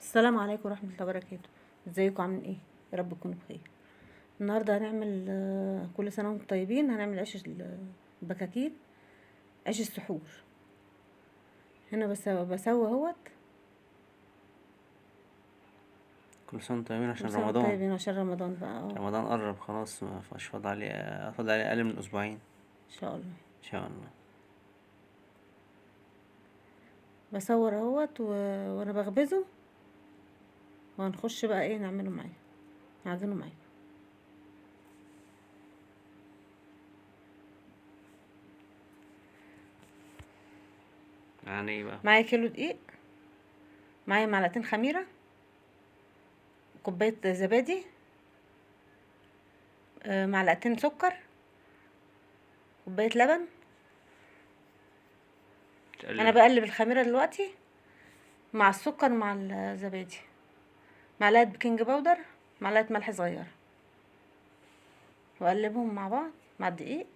السلام عليكم ورحمة الله وبركاته. ازيكم عاملين ايه؟ يا رب تكونوا بخير. النهارده هنعمل كل سنة وانتم طيبين. هنعمل عيش البكاكيل، عيش السحور. هنا بسوي اهوت. كل سنة وانتم طيبين كل عشان سنة وانتم رمضان. طيبين عشان رمضان بقى. رمضان قرب خلاص، ما فيش فاضل عليه اقل من اسبوعين ان شاء الله. ان شاء الله. بصور اهوت وانا بخبزه، وهنخش بقى ايه نعمله معاه، نعجنه معاه. يعني ايه بقى؟ معايا كيلو دقيق، معايا معلقتين خميرة، كوباية زبادي، معلقتين سكر، كوباية لبن. انا تقلب. بقلب الخميرة دلوقتي مع السكر مع الزبادي، معلقة بيكنج باودر، معلقة ملح صغيرة، واقلبهم مع بعض مع الدقيق.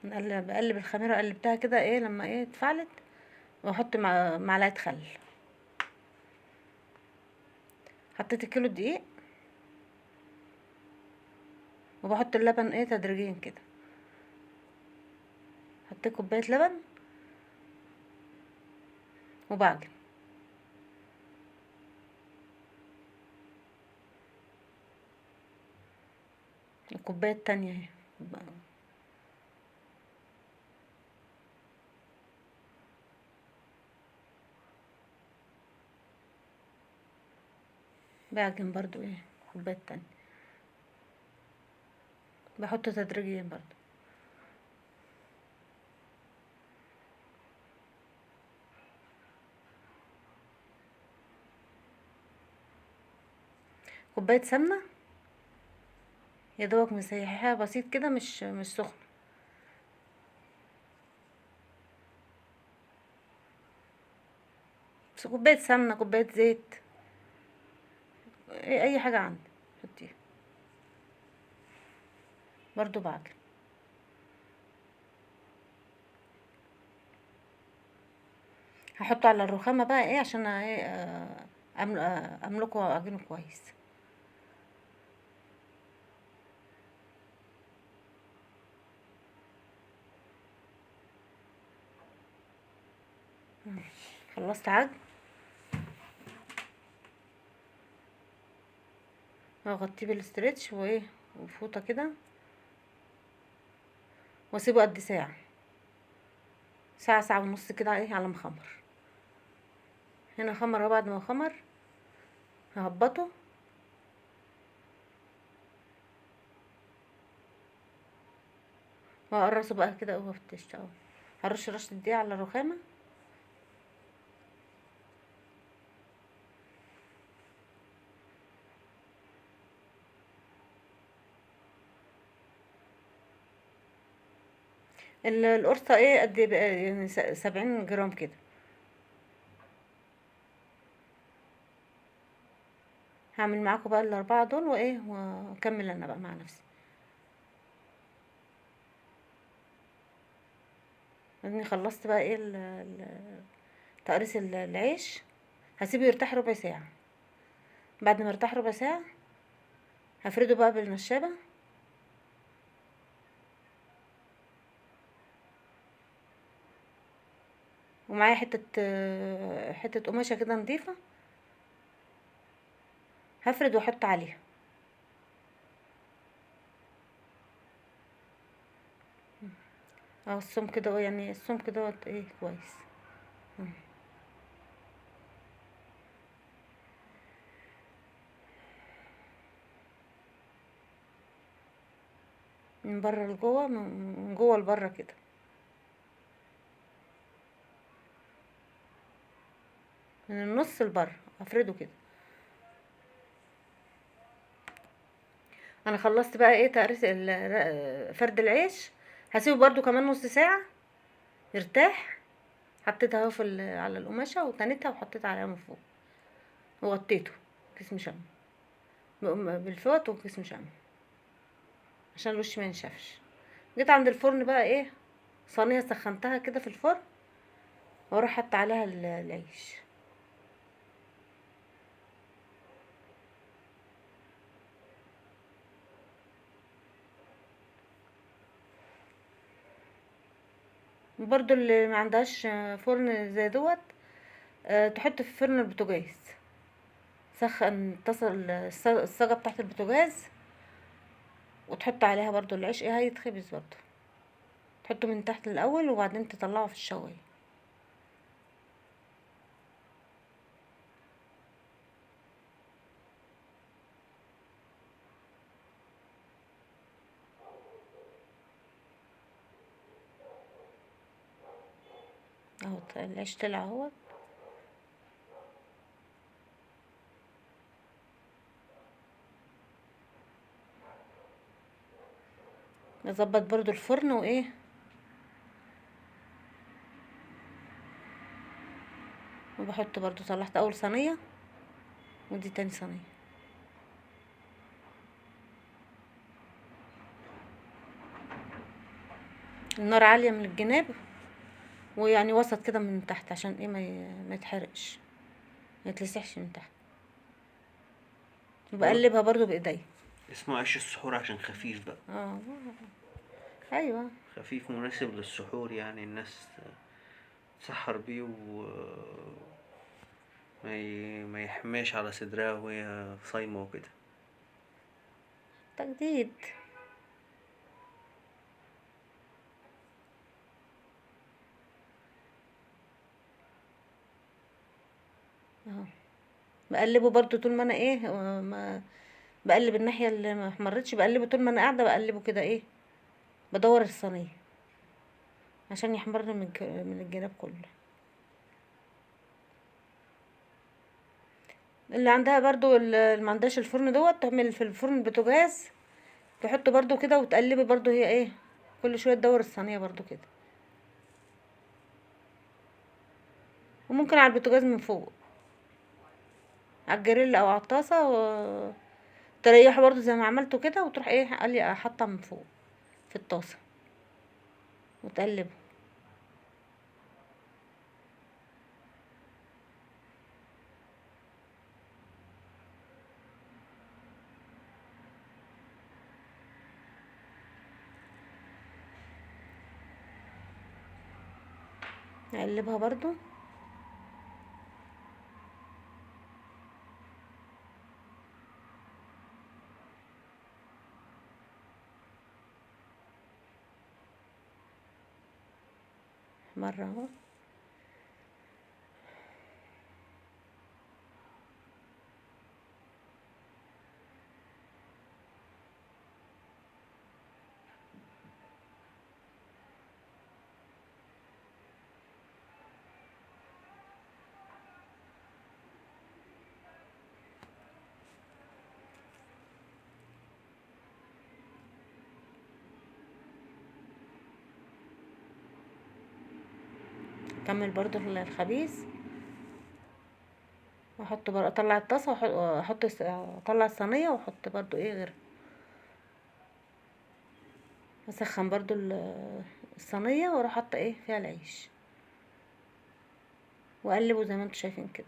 بقلب الخميرة، قلبتها كده ايه لما ايه اتفعلت، واحط معلقة خل. حطيت الكيلو دقيق، وبحط اللبن ايه تدريجيا كده. حطيت كوباية لبن وبعجن. الكوباية التانية اهي بعجن برضو ايه الكوباية التانية، بحط تدريجيا برضو. كوباية سمنة يا دوبك مسيحها بسيط كده، مش سخن. بس كوباية سمنة، كوباية زيت، اي حاجة عندك حطيها. برضو بعجن. هحطه على الرخامة بقى ايه عشان ايه املكه واعجنه كويس. خلصت عجن، هغطيه بالاسترتش وايه وفوطة كده، واسيبه قد ساعة، ساعة ونص كده ايه على ما خمر. هنا خمر اهو. بعد ما خمر ههبطه، وهقرصه بقى كده وهو في الطشت اهو. هرش رشة دقيق على الرخامة. القرصة ايه قد ايه بقى، يعني 70 جرام كده. هعمل معاكم بقى الأربعة دول وايه، واكمل انا بقى مع نفسي. اني خلصت بقى ايه تقريص العيش. هسيبه يرتاح ربع ساعة. بعد ما يرتاح ربع ساعة هفرده بقى بالنشابة، ومعايا حتة قماشة كده نضيفة، هفرد واحط عليها. اهو السمك كده يعني السمك دوت ايه كويس. من بره لجوه، من جوه لبره كده. من النص لبره افرده كده. انا خلصت بقى ايه تقريص فرد العيش. هسيبه برضو كمان نص ساعة يرتاح. حطيتها اهو على القماشة، وتنيتها وحطيتها عليها من فوق، وغطيته كيس مشمع بالفوط وكيس مشمع عشان الوش ما ينشفش. جيت عند الفرن بقى ايه، صينية سخنتها كده في الفرن، واروح حط عليها العيش. برضو اللي ما عندهاش فرن زي دوت، تحط في فرن البوتاجاز. سخن الصاجة بتاعت البوتاجاز، وتحط عليها برضو العيش، ايه هيتخبز برضو. تحطه من تحت الاول وبعدين تطلعه في الشوايه. اهو العيش طلع اهو. نظبط برضو الفرن وايه، وبحط برضو. طلعت اول صينيه ودي تاني صينيه. النار عاليه من الجناب، ويعني وسط كده من تحت، عشان ايه ما يتحرقش، ما يتلسعش من تحت. وبقلبها برضو بايديا. اسمه عيش السحور عشان خفيف بقى. اه ايوه. خفيف مناسب للسحور، يعني الناس تسحر بيه ما يحماش على صدرها وهي صايمة وكده. تجديد. اهو بقلبه برضو طول ما انا ايه، ما بقلب الناحيه اللي ما احمرتش، بقلبه طول ما انا قاعده، بقلبه كده ايه، بدور الصينيه عشان يحمر من الجناب كله. اللي عندها برضو اللي ما عندهاش الفرن دوت، تعمل في الفرن البوتاجاز، تحط برضو كده وتقلبي برضو، هي ايه، كل شويه تدور الصينيه برضو كده. وممكن على البوتاجاز من فوق، على الجريل او على الطاسه، تريحه برضو زي ما عملته كده، وتروح ايه، قال لي احطها من فوق في الطاسه وتقلبه. نقلبها برضو. مره اهو. كمل برضو الخبيز، واحط برضو، اطلع الطاسه واحط اطلع الصينيه واحط برضو ايه غير. اسخن برضو الصينيه، واروح حاطه ايه فيها العيش، واقلبه زي ما انتم شايفين كده.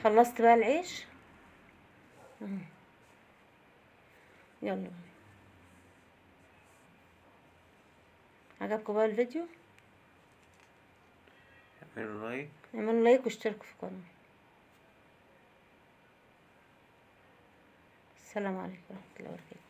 خلصت بقى العيش. يلا، عجبكم بقى الفيديو؟ اعملوا لايك. اعملوا لايك واشتركوا في القناه. السلام عليكم ورحمه الله وبركاته.